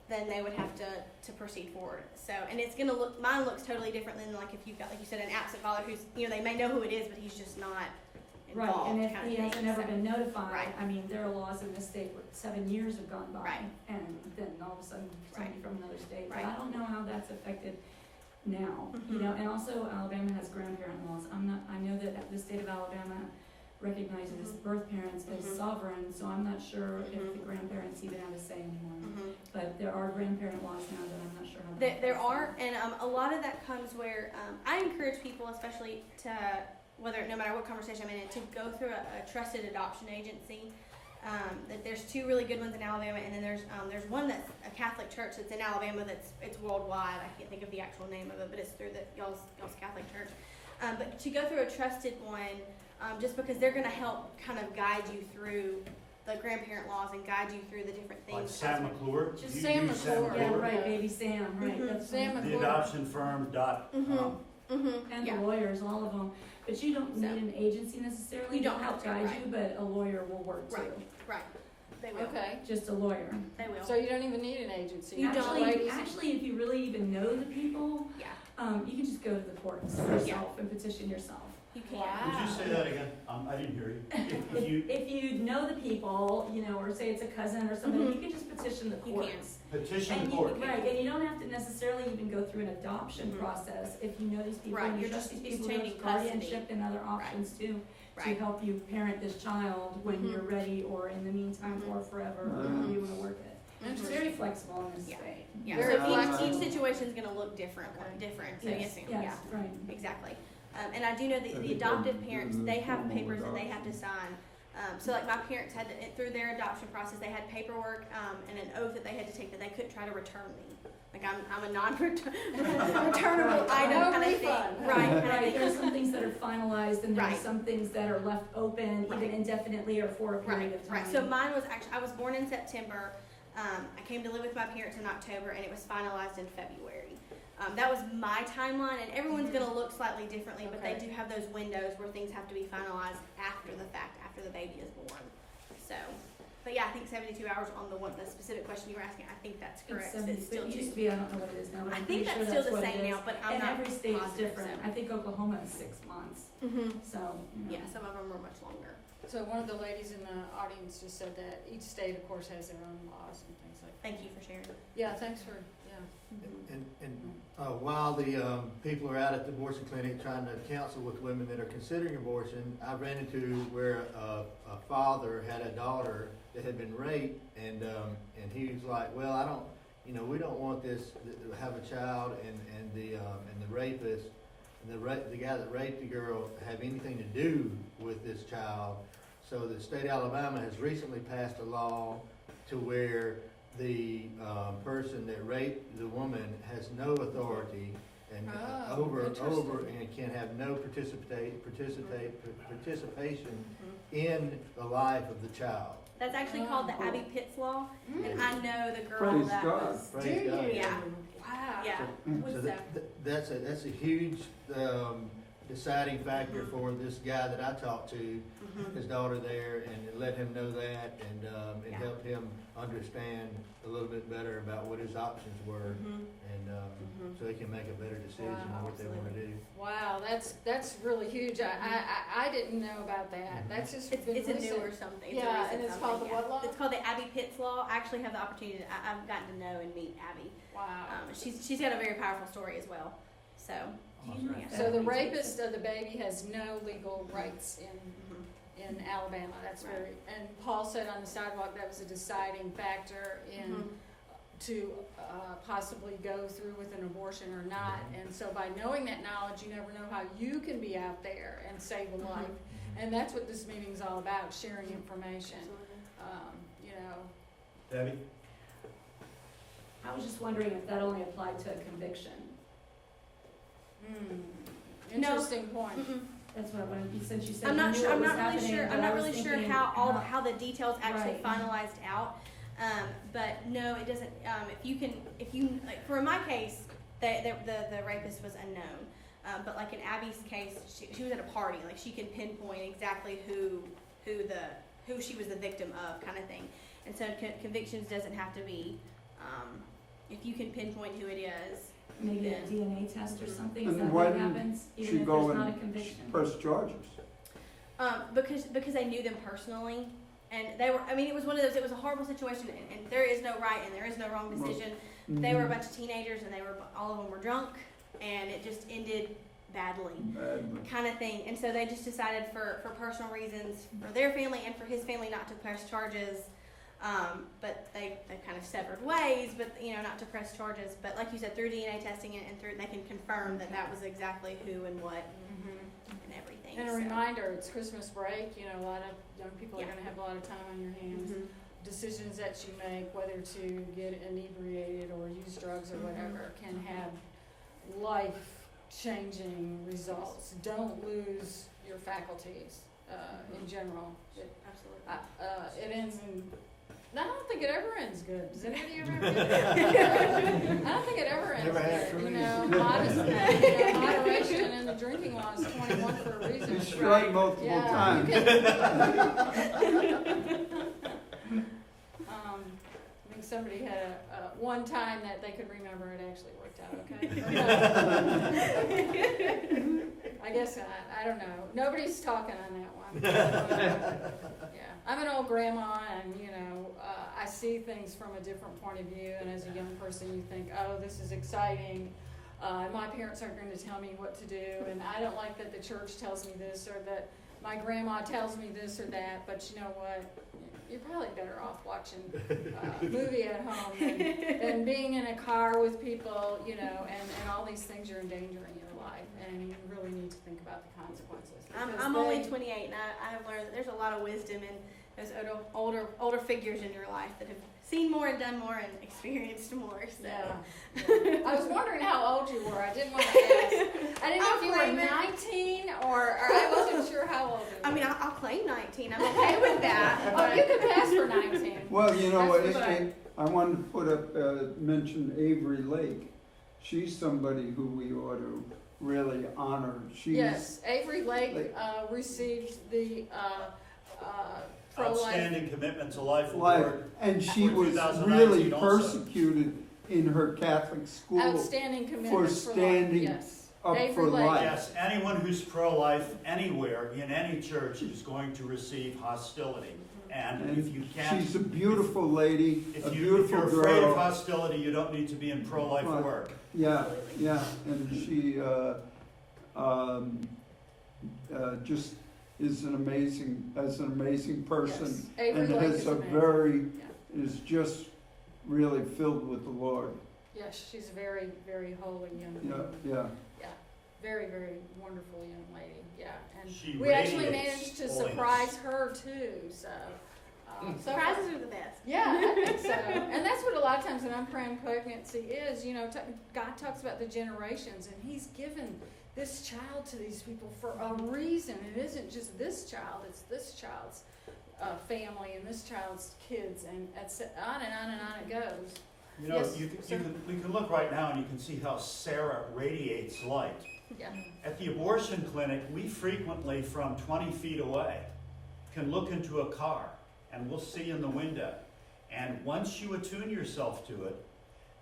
C: then they would have to proceed forward. So, and it's gonna look, mine looks totally different than like if you've got, like you said, an absent father who's, you know, they may know who it is, but he's just not
G: Right,
C: involved.
G: and if
C: kind of
G: he
C: thing.
G: hasn't ever
C: So-
G: been notified,
C: Right.
G: I mean, there are laws in this state where 7 years have gone by.
C: Right.
G: And then all of a sudden, somebody from another state. But
C: Right.
G: I don't know how that's affected now, you know, and also Alabama has grandparent laws. I know that the state of Alabama recognizes birth parents as sovereign, so I'm not sure if the grandparents even have a say anymore. But there are grandparent laws now that I'm not sure how.
C: There are, and a lot of that comes where I encourage people, especially to no matter what conversation I'm in, to go through a trusted adoption agency. that there's 2 really good ones in Alabama, and then there's one that's a Catholic church that's in Alabama it's worldwide. I can't think of the actual name of it, but it's through y'all's Catholic church. But to go through a trusted one, just because they're going to help kind of guide you through the grandparent laws and guide you through the different things.
D: Like Sam McClure?
A: Just
D: Do you
A: Sam
D: use
A: McClure.
G: Yeah, right, baby Sam, right,
C: Mhm.
G: that's
A: Sam
G: one.
D: The
A: McClure.
D: adoptionfirm.com.
G: And
C: Yeah.
G: the lawyers, all of them, but you don't need
C: So-
G: an agency necessarily
C: You
G: to
C: don't
G: help
C: have to,
G: guide
C: right.
G: you, but a lawyer will work too.
C: Right. They will.
A: Okay,
G: Just a lawyer.
C: They will.
A: so you don't even need an agency.
C: You don't.
A: Actually, ladies-
G: Actually, if you really even know the people,
C: Yeah,
G: you can just go to the courts yourself and petition yourself.
C: you can.
A: Wow.
D: Would you say that again? I didn't hear you. If you
G: If you know the people, or say it's a cousin or something,
C: Mhm.
G: you can just petition the
C: You can.
G: courts.
D: petition
G: And
D: the
G: you,
D: court.
G: right, and you don't have to necessarily even go through an adoption
C: Mhm.
G: process if you know these people
C: Right,
G: and you
C: you're
G: trust
C: just
G: these people, there's
C: changing custody.
G: guardianship and other options too, to
C: Right.
G: help you parent this child when
C: Mhm.
G: you're ready or in the meantime
C: Mhm.
G: or forever,
B: Mhm.
G: however you wanna work it. It's
C: Mhm.
G: very flexible in this
C: Yeah.
G: state.
C: Yeah,
A: Very
C: so
A: flexible.
C: each situation is going to look different. So
G: Yes,
C: yeah,
G: yes, right.
C: exactly. And I do know that
B: I
C: the
B: think
C: adoptive
B: that
C: parents,
B: the
C: they have
B: formal
C: papers that they have to
B: adoption.
C: sign. So like my parents had to, through their adoption process, they had paperwork and an oath that they had to take that they couldn't try to return me. Like I'm a non-returnable item
A: No
C: kind of thing.
A: refund.
C: Right, kind of
G: Right,
C: thing.
G: there's some things that are finalized and
C: Right.
G: there's some things that are left open,
C: Right.
G: even indefinitely or for a period of time.
C: Right. So mine was actually, I was born in September. I came to live with my parents in October, and it was finalized in February. That was my timeline, and everyone's going to look slightly differently, but they
A: Okay.
C: do have those windows where things have to be finalized after the fact, after the baby is born. So, but yeah, I think 72 hours on the specific question you were asking. I think that's
G: It's
C: correct.
G: 70,
C: It's still
G: it used to
C: two.
G: be, I don't know what it is now, but
C: I
G: I'm
C: think
G: pretty
C: that's
G: sure
C: still
G: that's
C: the
G: what
C: same
G: it is.
C: now, but I'm
G: And
C: not
G: every state is
C: positive,
G: different.
C: so.
G: I think Oklahoma is 6 months,
C: Mhm.
G: so.
C: Yeah, some of them are much longer.
A: So one of the ladies in the audience just said that each state, of course, has their own laws and things like that.
C: Thank you for sharing.
A: Yeah, thanks for, yeah.
E: And while the people are out at the abortion clinic trying to counsel with women that are considering abortion, I ran into where a father had a daughter that had been raped, and he was like, well, I don't, we don't want this to have a child, and the rapist, and the guy that raped the girl have anything to do with this child. So the state of Alabama has recently passed a law to where the person that raped the woman has no authority and
A: Oh,
E: over
A: interesting.
E: and can have no participation in the life of the child.
C: That's actually
A: Oh,
C: called the
A: cool.
C: Abby Pitts Law,
A: Mm.
C: and I know the girl
B: Praise
C: that
B: God.
C: was.
E: Praise
A: Do
E: God.
A: you?
C: Yeah.
A: Wow.
C: Yeah.
E: So
C: What's that?
E: that's a huge deciding factor for this guy that I talked to,
C: Mhm.
E: his daughter there, and let him know that, and
C: Yeah.
E: help him understand a little bit better about what his options were,
C: Mhm.
E: and
C: Mhm.
E: so he can make a better decision
A: Wow,
E: on what they want to do.
A: Wow, that's really huge. I didn't know about that. That's just
C: It's
A: been
C: a
A: recent.
C: newer something. It's a
A: Yeah,
C: recent
A: and it's called
C: something,
A: the what law?
C: It's called the Abby Pitts Law. I actually have the opportunity to, I've gotten to know and meet Abby.
A: Wow.
C: She's got a very powerful story as well. So,
E: Awesome.
C: yeah.
A: So the rapist of the baby has no legal rights
C: Mhm.
A: in Alabama. That's
C: Right.
A: very, and Paul said on the sidewalk that was a deciding factor in
C: Mhm.
A: to possibly go through with an abortion or not. And so by knowing that knowledge, you never know how you can be out there and save a life. And that's what this meeting's all about, sharing information.
C: Absolutely.
A: You know,
D: Debbie?
G: I was just wondering if that only applied to a conviction.
A: interesting point.
C: Mm-mm.
G: That's what I wanted, since you said
C: I'm
G: you
C: not
G: knew
C: sure.
G: it
C: I'm
G: was
C: not really
G: happening,
C: sure.
G: but
C: I'm
G: I
C: not
G: was
C: really sure
G: thinking
C: how the details actually
G: Right.
C: finalized out. But no, it doesn't. If you like, for my case, the rapist was unknown. But like in Abby's case, she was at a party. Like she can pinpoint exactly who she was the victim of, kind of thing. And so convictions doesn't have to be. If you can pinpoint who it is.
G: Maybe a
C: Yeah.
G: DNA test or
C: Mhm.
G: something, is
B: And
G: that
B: why
G: what
B: didn't
G: happens,
B: she
G: even if
B: go
G: there's not a
B: and
G: conviction?
B: press charges?
C: Because they knew them personally, and they were. I mean, it was one of those. It was a horrible situation, and there is no right and there is no wrong decision. They were a bunch of teenagers, and all of them were drunk, and it just ended badly,
B: Bad.
C: kind of thing. And so they just decided, for personal reasons, for their family and for his family, not to press charges. But they kind of severed ways, but, not to press charges. But like you said, through DNA testing and through, they can confirm that that was exactly who and what and everything.
A: And a
C: so.
A: reminder, it's Christmas break, a lot of young people are
C: Yeah.
A: gonna have a lot of time on your hands. Decisions that you make, whether to get inebriated or use drugs or whatever, can have life-changing results. Don't lose your faculties, in general.
C: Absolutely.
A: It ends in, I don't think it ever ends good. Does anybody ever get it? I don't think it ever ends
E: Never had
A: good.
E: for me.
A: Moderation in the drinking law is 21 for a reason.
B: You strike multiple
A: Yeah,
B: times.
A: you can- I think somebody had one time that they could remember it actually worked out okay. I guess not. I don't know. Nobody's talking on that one. Yeah, I'm an old grandma, and I see things from a different point of view. And as a young person, you think, "Oh, this is exciting." My parents aren't going to tell me what to do, and I don't like that the church tells me this or that my grandma tells me this or that. But you know what? You're probably better off watching a movie at home than being in a car with people, and all these things you're endangering your life, and you really need to think about the consequences.
C: I'm only 28, and I've learned that there's a lot of wisdom in those older figures in your life that have seen more and done more and experienced more. So.
A: Yeah. I was wondering how old you were. I didn't want to ask. I didn't know
C: I'll
A: if you were
C: claim it.
A: 19 or I wasn't sure how old you were.
C: I mean, I'll claim 19. I'm okay with that.
A: Oh, you could pass for 19.
B: Well,
A: That's what
B: I wanted to put up, mention Avery Lake. She's somebody who we ought to really honor. She's
A: Yes, Avery Lake received the Prolife.
D: Outstanding commitment to life
B: life,
D: award.
B: and she
D: For
B: was
D: 2019
B: really
D: also.
B: persecuted in her Catholic school
A: Outstanding commitment
B: for
A: life,
B: standing
A: yes.
B: up
A: Avery
B: for
A: Lake.
B: life.
D: Yes, anyone who's pro-life anywhere in any church is going to receive hostility. And if you can't,
B: She's a beautiful lady, a
D: if
B: beautiful
D: you're afraid of
B: girl.
D: hostility, you don't need to be in pro-life
B: Right.
D: work.
B: Yeah, and she just is an amazing person,
A: Yes. Avery
B: and
A: Lake
B: has
A: is
B: a
A: amazing.
B: is just really filled with the Lord.
A: Yes, she's a very, very holy young
B: Yeah,
A: woman.
B: yeah.
A: Yeah, very, very wonderful young lady. Yeah, and
D: She
A: we actually
D: radiates
A: managed to
D: holiness.
A: surprise her too. So
C: Surprises are the best.
A: Yeah, I think so. And that's what a lot of times when I'm praying pregnancy is, God talks about the generations, and He's given this child to these people for a reason. It isn't just this child; it's this child's family and this child's kids, and it's on and on and on it goes. Yes,
D: We can look right now and you can see how Sara radiates light.
A: Yeah.
D: At the abortion clinic, we frequently, from 20 feet away, can look into a car and we'll see in the window. And once you attune yourself to it,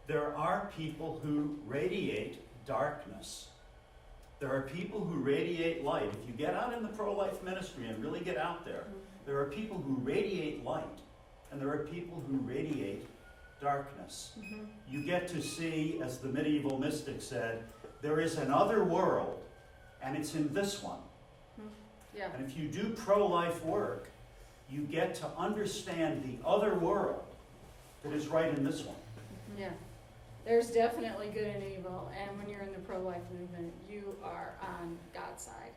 D: there are people who radiate darkness. There are people who radiate light. If you get out in the pro-life ministry and really get out there, there are people who radiate light, and there are people who radiate darkness. You get to see, as the medieval mystic said, there is another world, and it's in this one.
A: Yeah.
D: And if you do pro-life work, you get to understand the other world that is right in this one.
A: Yeah. There's definitely good and evil, and when you're in the pro-life movement, you are on God's side.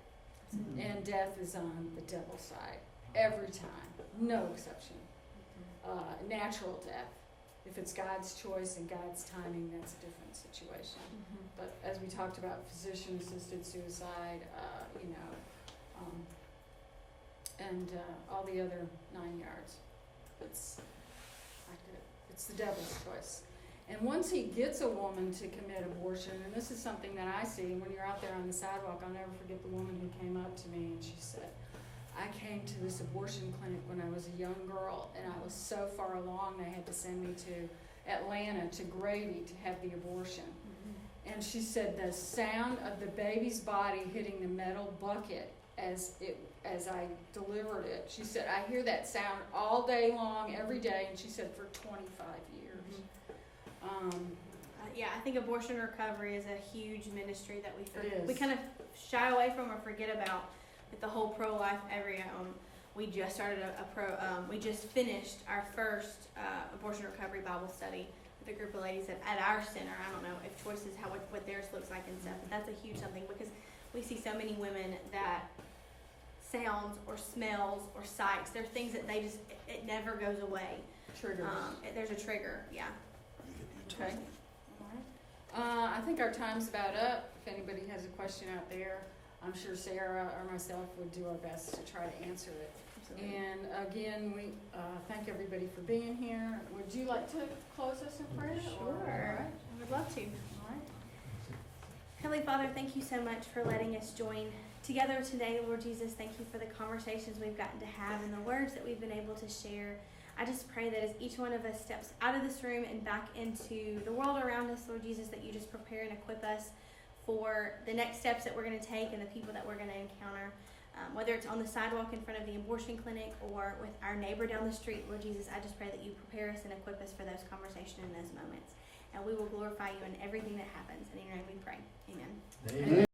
A: And death is on the devil's side. Every time. No exception. Natural death. If it's God's choice and God's timing, that's a different situation. But as we talked about physician-assisted suicide, and all the other 9 yards, it's the devil's choice. And once he gets a woman to commit abortion, and this is something that I see when you're out there on the sidewalk, I'll never forget the woman who came up to me and she said, I came to this abortion clinic when I was a young girl, and I was so far along they had to send me to Atlanta, to Grady, to have the abortion. And she said the sound of the baby's body hitting the metal bucket as I delivered it, she said, I hear that sound all day long, every day, and she said for 25 years.
C: Yeah, I think abortion recovery is a huge ministry that
A: It is.
C: we kind of shy away from or forget about with the whole pro-life area. we just started we just finished our first abortion recovery Bible study with a group of ladies at our center. I don't know if Choice is what theirs looks like and stuff, but that's a huge something because we see so many women that sounds or smells or sights, they're things that they just, it never goes away.
A: Triggers.
C: There's a trigger, yeah.
A: Okay. I think our time's about up. If anybody has a question out there, I'm sure Sarah or myself would do our best to try to answer it.
C: Absolutely.
A: And again, we thank everybody for being here. Would you like to close us in prayer?
C: Sure.
A: All right.
C: I would love to.
A: All right.
C: Heavenly Father, thank you so much for letting us join together today, Lord Jesus. Thank you for the conversations we've gotten to have and the words that we've been able to share. I just pray that as each one of us steps out of this room and back into the world around us, Lord Jesus, that you just prepare and equip us for the next steps that we're going to take and the people that we're going to encounter, whether it's on the sidewalk in front of the abortion clinic or with our neighbor down the street. Lord Jesus, I just pray that you prepare us and equip us for those conversations and those moments. And we will glorify you in everything that happens. And in your name we pray. Amen.
E: Amen.